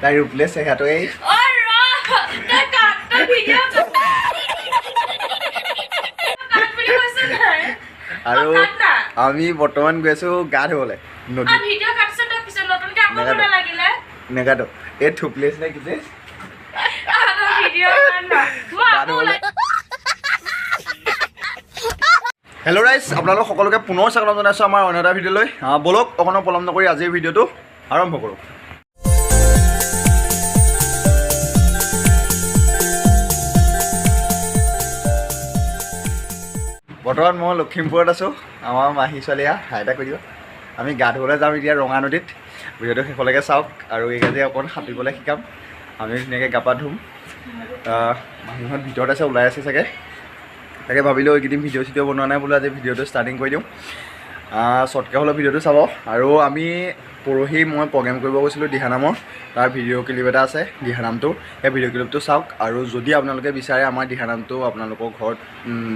তাই ৰিপ্লেচ হেটো এই আৰু আমি বৰ্তমান গৈ আছো গা ধুবলৈ নদী নেগাটো এই থুপ্লেচ নে কি প্লেচ হেল্ল' ৰাইজ আপোনালোক সকলোকে পুনৰ স্বাগতম জনাইছোঁ আমাৰ অন্য এটা ভিডিঅ'লৈ বলক অকণো পলম নকৰি আজিৰ ভিডিঅ'টো আৰম্ভ কৰোঁ বৰ্তমান মই লখিমপুৰত আছোঁ আমাৰ মাহী ছোৱালীয়া হাই এটা কৰি দিব আমি গা ধুবলৈ যাম এতিয়া ৰঙা নদীত ভিডিঅ'টো শেষলৈকে চাওক আৰু এইকাজে অকণ সাঁতুৰিবলৈ শিকাম আমি ধুনীয়াকৈ গা পা ধুম মাহীহঁত ভিতৰত আছে ওলাই আছে চাগে তাকে ভাবিলোঁ এইকেইদিন ভিডিঅ' চিডিঅ' বনোৱা নাই বোলো আজি ভিডিঅ'টো ষ্টাৰ্টিং কৰি দিওঁ শ্বৰ্টকৈ হ'লেও ভিডিঅ'টো চাব আৰু আমি পৰহি মই প্ৰগ্ৰেম কৰিব গৈছিলোঁ দিহানামৰ তাৰ ভিডিঅ' ক্লিপ এটা আছে দিহানামটো সেই ভিডিঅ' ক্লিপটো চাওক আৰু যদি আপোনালোকে বিচাৰে আমাৰ দিহানামটো আপোনালোকৰ ঘৰত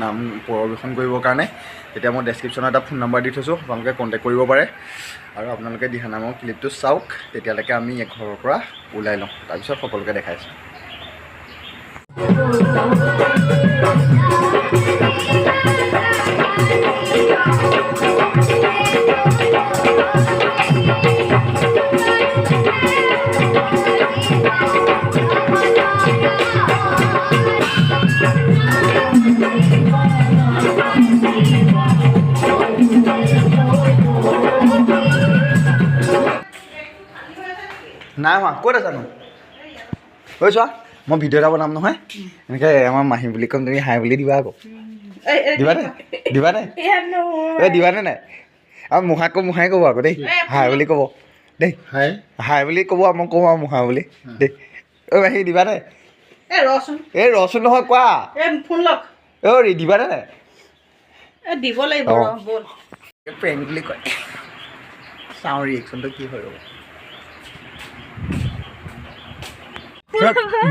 নাম পৰিৱেশন কৰিবৰ কাৰণে তেতিয়া মই ডেছক্ৰিপশ্যনত এটা ফোন নম্বৰ দি থৈছোঁ আপোনালোকে কণ্টেক্ট কৰিব পাৰে আৰু আপোনালোকে দিহানামৰ ক্লিপটো চাওক তেতিয়ালৈকে আমি ঘৰৰ পৰা ওলাই লওঁ তাৰপিছত সকলোকে দেখাইছোঁ নাই হোৱা ক'ত আছানো ঐ চোৱা মই ভিডিঅ' এটা বনাম নহয় এনেকৈ আমাৰ মাহী বুলি ক'ম তুমি হাই বুলি দিবা আকৌ দিবানে এই দিবানে নাই আৰু মুহাক মুহাই ক'ব আকৌ দেই হাই বুলি ক'ব দেই হাই বুলি ক'ব মই ক'ম আৰু মুহা বুলি দেই ঐ মাহী দিবানে এই ৰচোন নহয় কোৱা ঐ দিবানে নাই দিব লাগিব প্ৰেং বুলি কয় চাওঁ ৰিয়েকশ্যনটো কি হয় ৰ'ব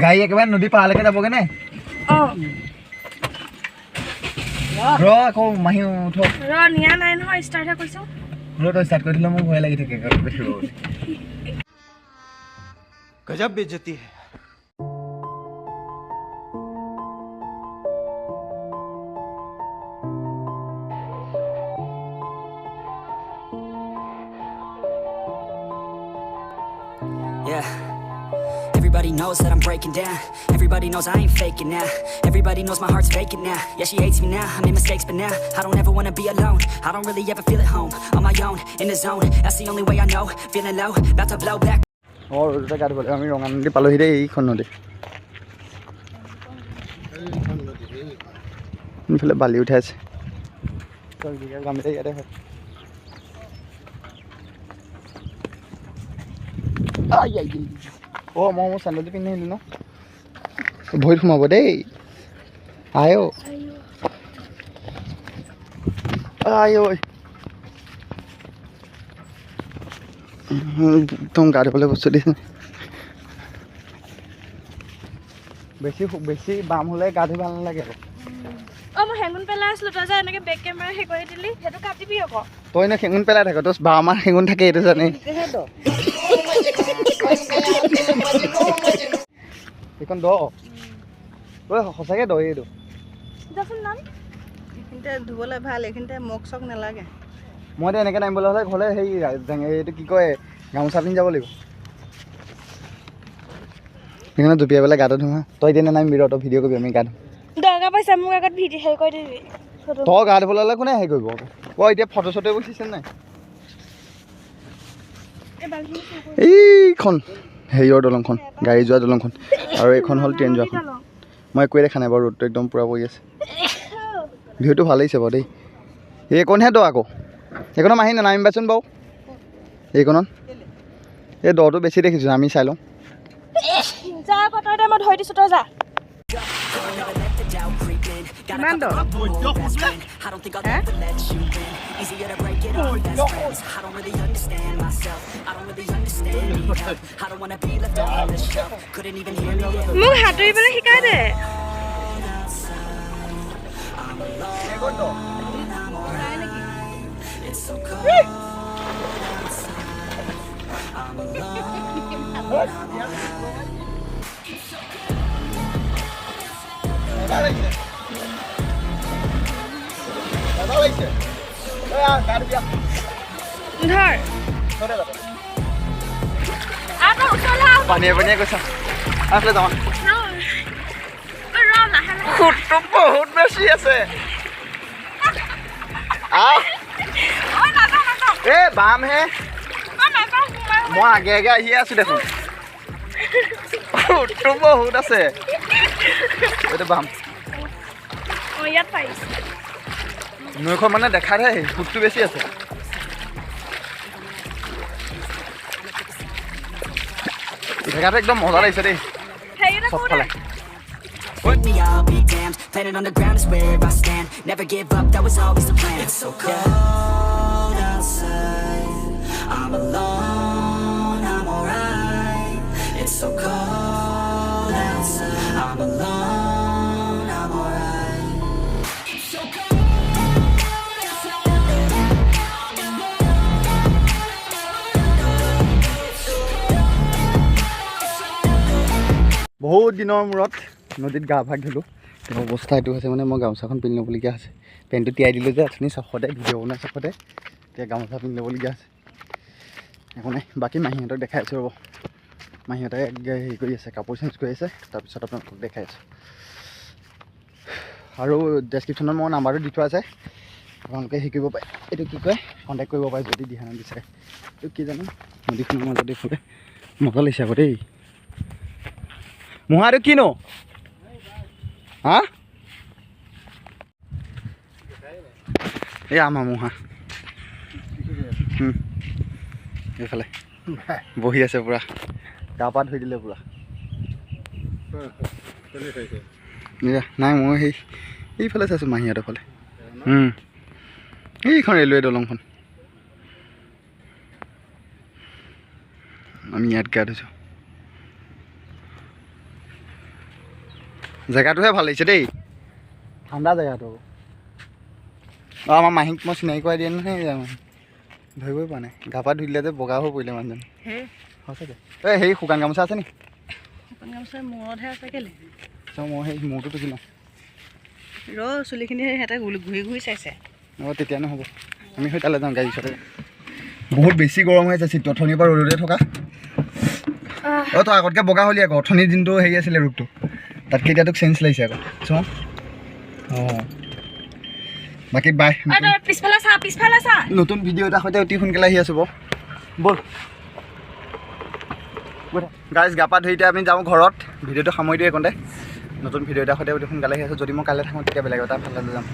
গাড়ী একেবাৰে নদী পাৰলৈকে যাবগৈ নে ৰ আকৌ মাহী উঠ নিয়া নাই নহয় ষ্টাৰ্টহে কৰিছোঁ তই ষ্টাৰ্ট কৰি দিলে মোৰ ভয় লাগি থাকে गजब बेइज्जती है Yeah. Everybody knows that I'm breaking down. Everybody knows I ain't faking now. Everybody knows my heart's vacant now. Yeah, she hates me now. I made mistakes, but now I don't ever wanna be alone. I don't really ever feel at home. On my own, in the zone. That's the only way I know. Feeling low, about to blow back. ৰ'দতে গা ধুবলৈ আমি ৰঙা নদী পালোহি দেই এইখন নদী এইফালে বালি উঠাই আছে ইয়াতে হয় অঁ মই মোৰ চেণ্ডেলটো পিন্ধি আহিলোঁ ন ভৰিত সোমাব দেই আই ঐ একদম গা ধুবলৈ বস্তু দিছে বেছি বেছি বাম হ'লে গা ধুই ভাল নালাগে আকৌ মই হেঙুন পেলাই আছিলোঁ তই যে এনেকৈ বেক কেমেৰা হেৰি কৰি দিলি সেইটো কাটিবি আকৌ তই এনে হেঙুন পেলাই থাক তোৰ বামাৰ হেঙুন থাকে এইটো জানে এইখন দ ঐ সঁচাকৈ দ এইটো যাচোন নাম এইখিনিতে ধুবলৈ ভাল এইখিনিতে মগ চক নালাগে মই এতিয়া এনেকৈ নামিবলৈ হ'লে ঘৰলৈ হেৰি এইটো কি কয় গামোচা পিন্ধি যাব লাগিব সেইকাৰণে জুপিয়াই পেলাই গাটো ধোঁ তই এতিয়া নামিবি ৰ তই ভিডিঅ' কৰিবি আমি গা ধুম দৰকাৰ পইচা মোক আগত ভিডিঅ' হেৰি কৰি দিবি তই গা ধুবলৈ হ'লে কোনে হেৰি কৰিব আকৌ এতিয়া ফটো চটো উঠিছে নাই এইখন হেৰিয়ৰ দলংখন গাড়ী যোৱা দলংখন আৰু এইখন হ'ল ট্ৰেইন যোৱাখন মই একোৱে দেখা নাই বাৰু ৰ'দটো একদম পূৰা পৰি আছে ভিউটো ভাল লাগিছে বাৰু দেই এইকণহে দ আকৌ এইকণত আহি নানামিবাচোন বাৰু এইকণত এই দটো বেছি দেখিছোঁ আমি চাই লওঁ যা আকৌ তই মই ধৰি দিছোঁ তই যা কিমান দ মোক সাঁতুৰিবলৈ শিকাই দে এবাৰ লাগিছে গাড়ী দিয়া ধৰ পানীয়ে পানীয়ে কৈছা আসলে যাওঁ সুতটো বহুত বেছি আছে এ বাম হে মই আগে আগে আহি আছো দেখোন সুতটো বহুত আছে এইটো বাম ইয়াত পাৰিছে নৈখন মানে দেখাতহে সুতটো বেছি আছে জেগাটো একদম মজা লাগিছে দেই চবফালে With me, I'll be damned. Planet on the ground is where I stand. Never give up, that was always the plan. It's so cold outside. I'm alone, I'm alright. It's so cold outside. I'm alone, I'm alright. It's so cold outside. বহুত দিনৰ মূৰত নদীত গা ভাগ ধুলোঁ কিন্তু অৱস্থা এইটো হৈছে মানে মই গামোচাখন পিন্ধি ল'বলগীয়া হৈছে পেণ্টটো তিয়াই দিলোঁ যে অথনি চখতে ভিডিঅ' বনাই চখতে এতিয়া গামোচা পিন্ধি ল'বলগীয়া হৈছে একো নাই বাকী মাহীহঁতক দেখাই আছোঁ ৰ'ব মাহীহঁতে হেৰি কৰি আছে কাপোৰ চেঞ্জ কৰি আছে তাৰপিছত আপোনালোকক দেখাই আছোঁ আৰু ডেছক্ৰিপশ্যনত মই নাম্বাৰটো দি থোৱা আছে আপোনালোকে হেৰি কৰিব পাৰে এইটো কি কয় কণ্টেক্ট কৰিব পাৰে যদি দিহা বিচাৰে এইটো কি জানো নদীখনৰ মাজত এইফালে মজা লাগিছে আকৌ দেই মুহাটো কিনো হা এই আমাৰ মুহা এইফালে বহি আছে পূৰা গা পা ধুই দিলে পূৰা নাই মই এইফালে চাইছোঁ মাহীহঁতৰ ফালে এইখন ৰেলৱে দলংখন আমি ইয়াত গা ধুইছোঁ জেগাটোহে ভাল লাগিছে দেই ঠাণ্ডা জেগাটো অঁ আমাৰ মাহীক মই চিনাকি কৰাই দিয়ে নহয় ধৰিবই পৰা নাই গা পা ধুই দিলে যে বগা হৈ পৰিলে মানুহজন সঁচাকৈ এই সেই শুকান গামোচা আছে নি শুকান গামোচা মূৰতহে আছে কেলৈ মই সেই মূৰটো টুকি লওঁ চুলিখিনি সিহঁতে ঘূৰি ঘূৰি চাইছে অঁ তেতিয়া নহ'ব আমি সেই তালৈ যাওঁ গাড়ী ওচৰতে বহুত বেছি গৰম হৈ আছে চিটটো অথনিৰ পৰা ৰ'দতে থকা অঁ তই আগতকৈ বগা হ'লি আকৌ অথনিৰ দিনটো হেৰি আছিলে ৰূপটো তাতকৈ এতিয়া তোক চেঞ্জ লাগিছে আকৌ চোৱা অঁ বাকী বাই পিছফালে চা নতুন ভিডিঅ' এটাৰ সৈতে অতি সোনকালে আহি আছোঁ ব'ল গাইজ গা পা ধুই এতিয়া আমি যাওঁ ঘৰত ভিডিঅ'টো সামৰি দিওঁ এইকণতে নতুন ভিডিঅ' এটাৰ সৈতে অতি সোনকালে আহি আছোঁ যদি মই কাইলৈ থাকোঁ তেতিয়া বেলেগ এটা ফালে যাম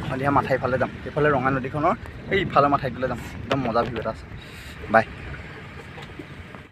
সন্ধিয়া মাথাইফালে যাম এইফালে ৰঙা নদীখনৰ এই ইফালে মাথাইটোলৈ যাম একদম মজা ভিডিঅ' এটা আছে বাই